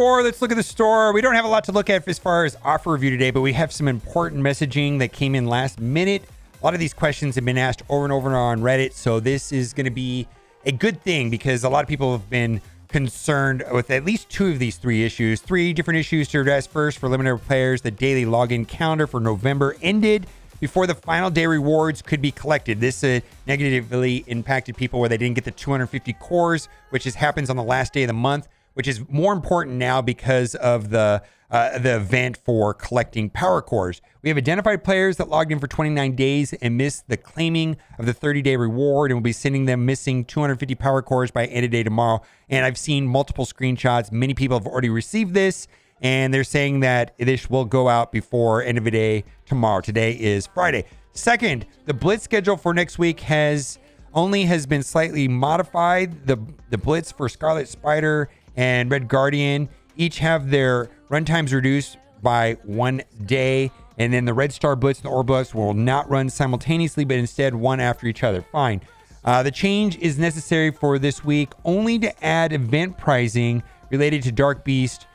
before, let's look at the store. We don't have a lot to look at as far as offer review today, but we have some important messaging that came in last minute. A lot of these questions have been asked over and over on Reddit, so this is going to be a good thing because a lot of people have been concerned with at least two of these three issues. Three different issues to address. First, for limited players, the daily login calendar for November ended before the final day rewards could be collected. This negatively impacted people where they didn't get the 250 cores, which happens on the last day of the month, which is more important now because of the event for collecting power cores. We have identified players that logged in for 29 days and missed the claiming of the 30-day reward, and we'll be sending them missing 250 power cores by end of day tomorrow. And I've seen multiple screenshots. Many people have already received this, and they're saying that this will go out before end of the day tomorrow. Today is Friday. Second, the Blitz schedule for next week has been slightly modified. The Blitz for Scarlet Spider and Red Guardian each have their runtimes reduced by 1 day, and then the Red Star Blitz and the Orb Blitz will not run simultaneously, but instead one after each other. Fine. The change is necessary for this week only to add event pricing related to Dark Beast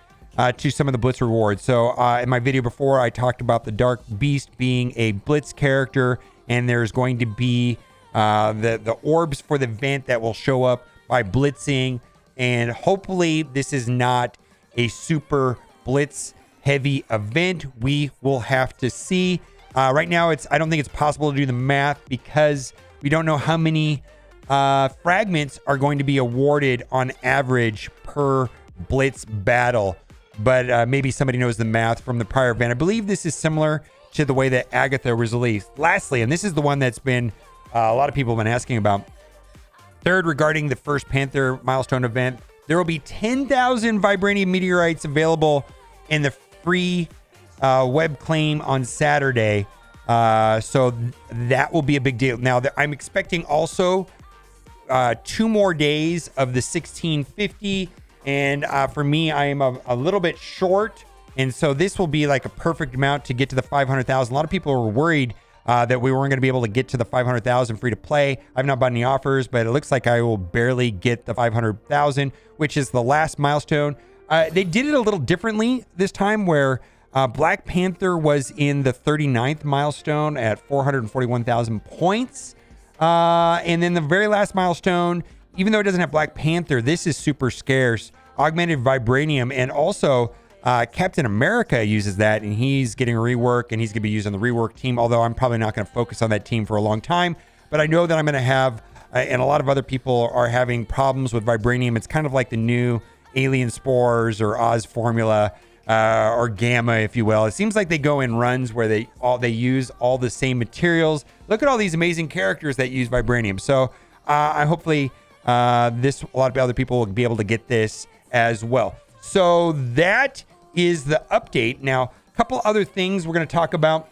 to some of the Blitz rewards. So in my video before, I talked about the Dark Beast being a Blitz character, and there's going to be the orbs for the event that will show up by blitzing, and hopefully this is not a super Blitz heavy event. We will have to see. Right now, I don't think it's possible to do the math because we don't know how many fragments are going to be awarded on average per Blitz battle. But maybe somebody knows the math from the prior event. I believe this is similar to the way that Agatha was released. Lastly, and this is the one that's been a lot of people have been asking about. Third, regarding the first Panther milestone event, there will be 10,000 Vibranium Meteorites available in the free web claim on Saturday. So that will be a big deal. Now, I'm expecting also 2 more days of the 1650. And for me, I am a little bit short. And so this will be like a perfect amount to get to the 500,000. A lot of people were worried that we weren't going to be able to get to the 500,000 free to play. I've not bought any offers, but it looks like I will barely get the 500,000, which is the last milestone. They did it a little differently this time where Black Panther was in the 39th milestone at 441,000 points. And then the very last milestone, even though it doesn't have Black Panther, this is super scarce. Augmented Vibranium, and also Captain America uses that, and he's getting a rework, and he's going to be used on the rework team, although I'm probably not going to focus on that team for a long time. But I know that I'm going to have, and a lot of other people are having problems with Vibranium. It's kind of like the new Alien Spores or Oz Formula or Gamma, if you will. It seems like they go in runs where they use all the same materials. Look at all these amazing characters that use Vibranium. So I hopefully a lot of other people will be able to get this as well. So that is the update. Now, a couple other things we're going to talk about.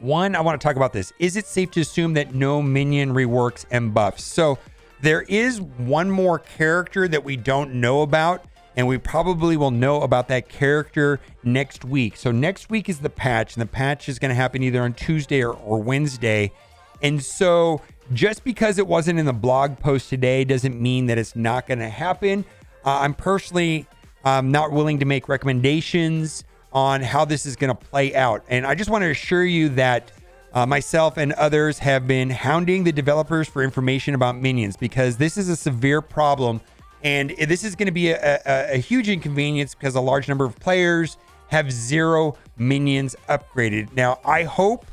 One, I want to talk about this. Is it safe to assume that no minion reworks and buffs? So there is one more character that we don't know about, and we probably will know about that character next week. So next week is the patch, and the patch is going to happen either on Tuesday or Wednesday. And so just because it wasn't in the blog post today doesn't mean that it's not going to happen. I'm personally not willing to make recommendations on how this is going to play out. And I just want to assure you that myself and others have been hounding the developers for information about minions, because this is a severe problem. And this is going to be a huge inconvenience because a large number of players have 0 minions upgraded. Now, I hope,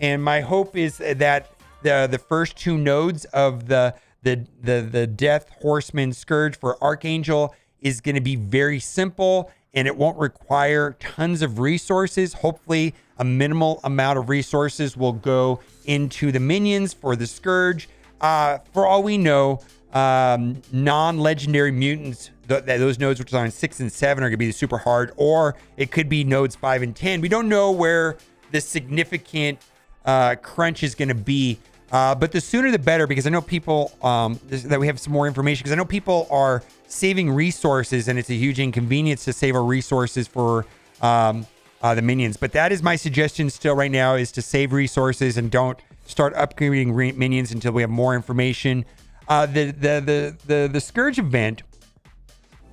and my hope is that the first 2 nodes of the Death Horseman Scourge for Archangel is going to be very simple, and it won't require tons of resources. Hopefully, a minimal amount of resources will go into the minions for the Scourge. For all we know, non-legendary mutants, those nodes which are on 6 and 7 are going to be super hard, or it could be nodes 5 and 10. We don't know where the significant crunch is going to be. But the sooner the better, because I know people that we have some more information, because I know people are saving resources, and it's a huge inconvenience to save our resources for the minions. But that is my suggestion still right now, is to save resources and don't start upgrading minions until we have more information. The Scourge event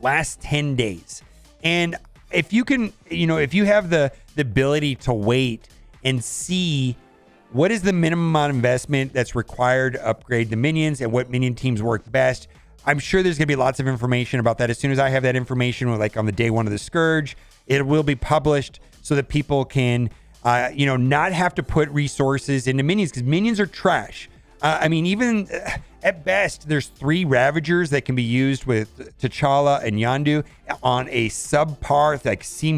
lasts 10 days. And if you can, if you have the ability to wait and see what is the minimum amount of investment that's required to upgrade the minions and what minion teams work best, I'm sure there's going to be lots of information about that. As soon as I have that information, like on the day one of the Scourge, it will be published so that people can, not have to put resources into minions, because minions are trash. Even at best, there's 3 Ravagers that can be used with T'Challa and Yondu on a subpar, like C-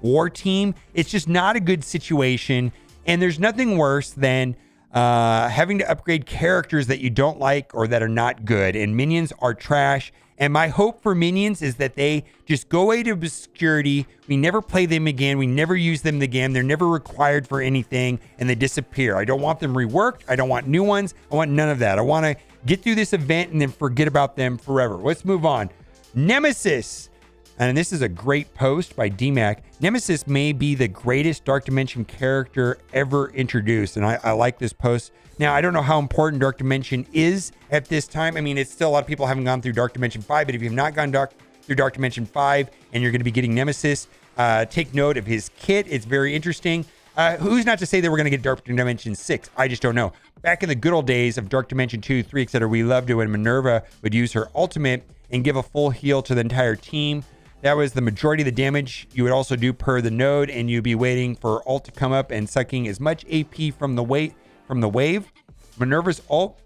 war team. It's just not a good situation. And there's nothing worse than having to upgrade characters that you don't like or that are not good. And minions are trash. And my hope for minions is that they just go away to obscurity. We never play them again. We never use them again. They're never required for anything, and they disappear. I don't want them reworked. I don't want new ones. I want none of that. I want to get through this event and then forget about them forever. Let's move on. Nemesis. And this is a great post by DMAC. Nemesis may be the greatest Dark Dimension character ever introduced. And I like this post. Now, I don't know how important Dark Dimension is at this time. It's still a lot of people haven't gone through Dark Dimension 5. But if you've not gone through Dark Dimension 5 and you're going to be getting Nemesis, take note of his kit. It's very interesting. Who's not to say that we're going to get Dark Dimension 6? I just don't know. Back in the good old days of Dark Dimension 2, 3, etc., we loved it when Minerva would use her ultimate and give a full heal to the entire team. That was the majority of the damage you would also do per the node, and you'd be waiting for ult to come up and sucking as much AP from the wave. Minerva's ult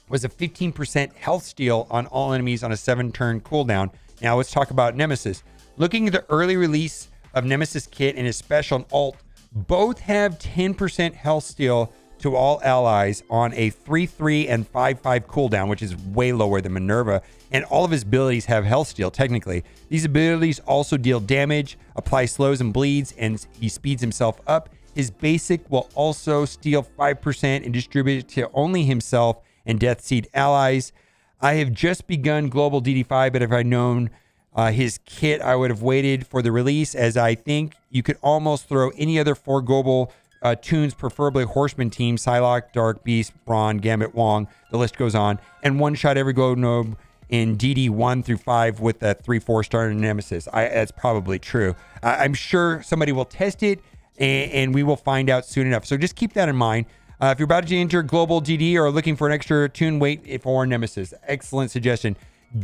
was a 15% health steal on all enemies on a 7-turn cooldown. Now let's talk about Nemesis. Looking at the early release of Nemesis kit and his special and ult, both have 10% health steal to all allies on a 3-3 and 5-5 cooldown, which is way lower than Minerva. And all of his abilities have health steal, technically. These abilities also deal damage, apply slows and bleeds, and he speeds himself up. His basic will also steal 5% and distribute it to only himself and Death Seed allies. I have just begun Global DD5, but if I'd known his kit, I would have waited for the release, as I think you could almost throw any other 4 global tunes, preferably Horseman team, Psylocke, Dark Beast, Brawn, Gambit, Wong, the list goes on, and one-shot every gold node in DD 1 through 5 with a 3-4 star Nemesis. That's probably true. I'm sure somebody will test it, and we will find out soon enough. So just keep that in mind. If you're about to enter Global DD or looking for an extra tune, wait for Nemesis. Excellent suggestion.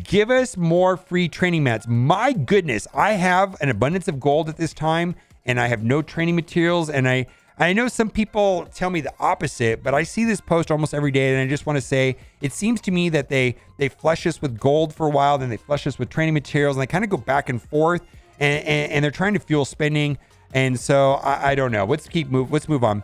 Give us more free training mats. My goodness, I have an abundance of gold at this time, and I have no training materials, and I know some people tell me the opposite, but I see this post almost every day, and I just want to say it seems to me that they flush us with gold for a while, then they flush us with training materials, and they kind of go back and forth, and they're trying to fuel spending. And so I don't know. Let's move on.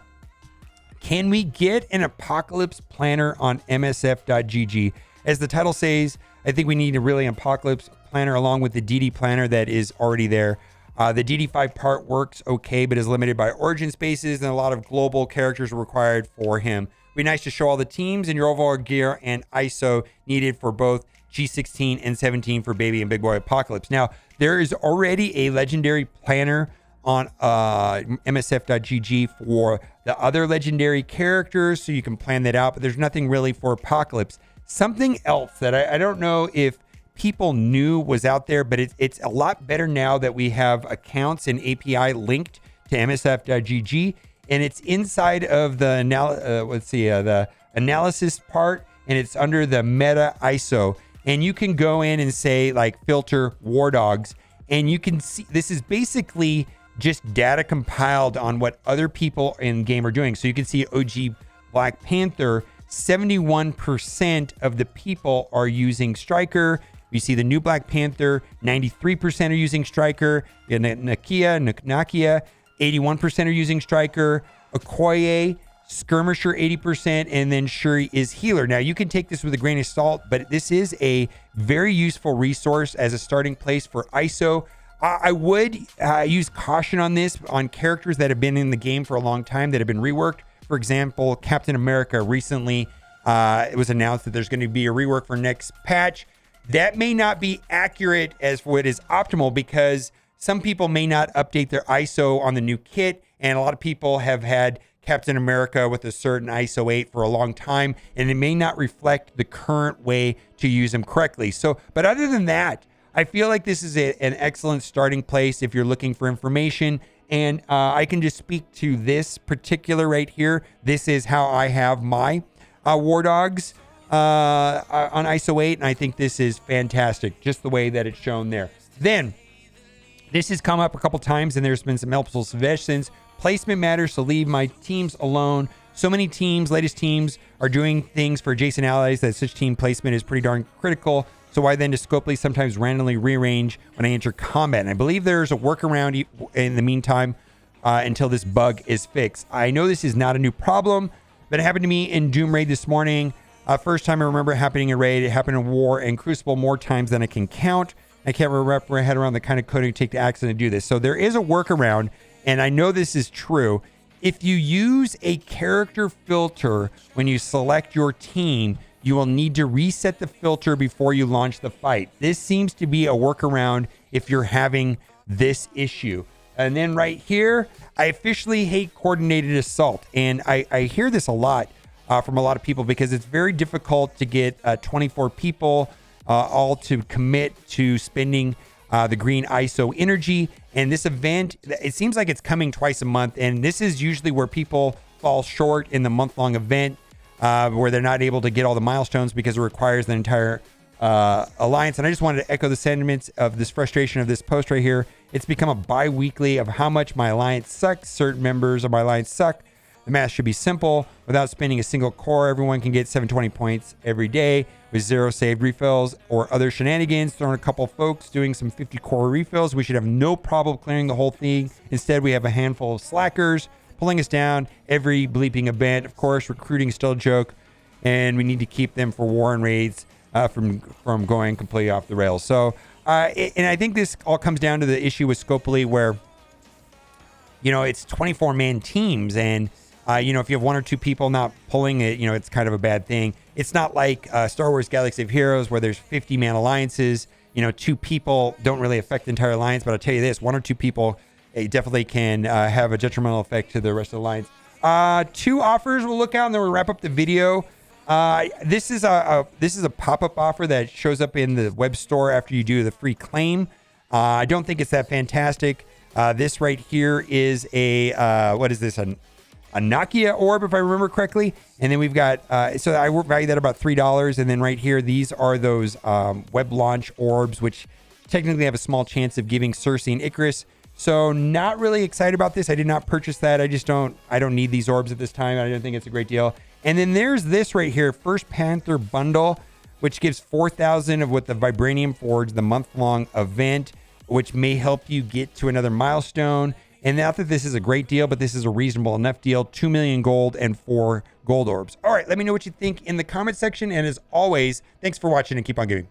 Can we get an Apocalypse planner on MSF.gg? As the title says, I think we need a really Apocalypse planner along with the DD planner that is already there. The DD5 part works okay, but is limited by origin spaces, and a lot of global characters are required for him. It'd be nice to show all the teams and your overall gear and ISO needed for both G16 and 17 for Baby and Big Boy Apocalypse. Now, there is already a legendary planner on MSF.gg for the other legendary characters, so you can plan that out, but there's nothing really for Apocalypse. Something else that I don't know if people knew was out there, but it's a lot better now that we have accounts and API linked to MSF.gg, and it's inside of the the analysis part, and it's under the meta ISO, and you can go in and say like filter war dogs, and you can see this is basically just data compiled on what other people in game are doing. So you can see OG Black Panther, 71% of the people are using Striker. You see the new Black Panther, 93% are using Striker. Nakia, 81% are using Striker. Okoye, Skirmisher, 80%, and then Shuri is Healer. Now, you can take this with a grain of salt, but this is a very useful resource as a starting place for ISO. I would use caution on this on characters that have been in the game for a long time that have been reworked. For example, Captain America recently, it was announced that there's going to be a rework for next patch. That may not be accurate as what is optimal, because some people may not update their ISO on the new kit, and a lot of people have had Captain America with a certain ISO 8 for a long time, and it may not reflect the current way to use them correctly. So, but other than that, I feel like this is an excellent starting place if you're looking for information. And I can just speak to this particular right here. This is how I have my War Dogs on ISO 8. And I think this is fantastic, just the way that it's shown there. Then, this has come up a couple times, and there's been some helpful suggestions. Placement matters, so leave my teams alone. So many teams, latest teams, are doing things for adjacent allies that such team placement is pretty darn critical. So why then does Scopely sometimes randomly rearrange when I enter combat? And I believe there's a workaround in the meantime until this bug is fixed. I know this is not a new problem, but it happened to me in Doom Raid this morning. First time I remember it happening in Raid. It happened in War and Crucible more times than I can count. I can't wrap my head around the kind of coding to take the accident to do this. So there is a workaround, and I know this is true. If you use a character filter when you select your team, you will need to reset the filter before you launch the fight. This seems to be a workaround if you're having this issue. And then right here, I officially hate coordinated assault. And I hear this a lot from a lot of people because it's very difficult to get 24 people all to commit to spending the green ISO energy. And this event, it seems like it's coming twice a month. And this is usually where people fall short in the month-long event, where they're not able to get all the milestones because it requires the entire alliance. And I just wanted to echo the sentiments of this frustration of this post right here. It's become a bi-weekly of how much my alliance sucks. Certain members of my alliance suck. The math should be simple. Without spending a single core, everyone can get 720 points every day with 0 saved refills or other shenanigans. Throwing a couple folks doing some 50 core refills. We should have no problem clearing the whole thing. Instead, we have a handful of slackers pulling us down every bleeping event. Of course, recruiting is still a joke, and we need to keep them for war and raids from going completely off the rails. So, and I think this all comes down to the issue with Scopely where, you know, it's 24-man teams, and you know, if you have one or two people not pulling it, you know, it's kind of a bad thing. It's not like Star Wars Galaxy of Heroes where there's 50-man alliances. You know, 2 people don't really affect the entire alliance, but I'll tell you this, 1 or 2 people definitely can have a detrimental effect to the rest of the alliance. 2 offers we'll look at, and then we'll wrap up the video. This is a pop-up offer that shows up in the web store after you do the free claim. I don't think it's that fantastic. This right here is a what is this? A Nokia orb, if I remember correctly. And then we've got, so I value that about $3. And then right here, these are those web launch orbs, which technically have a small chance of giving Cersei and Icarus. So not really excited about this. I did not purchase that. I don't need these orbs at this time. I don't think it's a great deal. And then there's this right here, first Panther bundle, which gives 4,000 of what the Vibranium Forge, the month-long event, which may help you get to another milestone. And not that this is a great deal, but this is a reasonable enough deal. 2 million gold and 4 gold orbs. All right, let me know what you think in the comment section. And as always, thanks for watching and keep on gaming.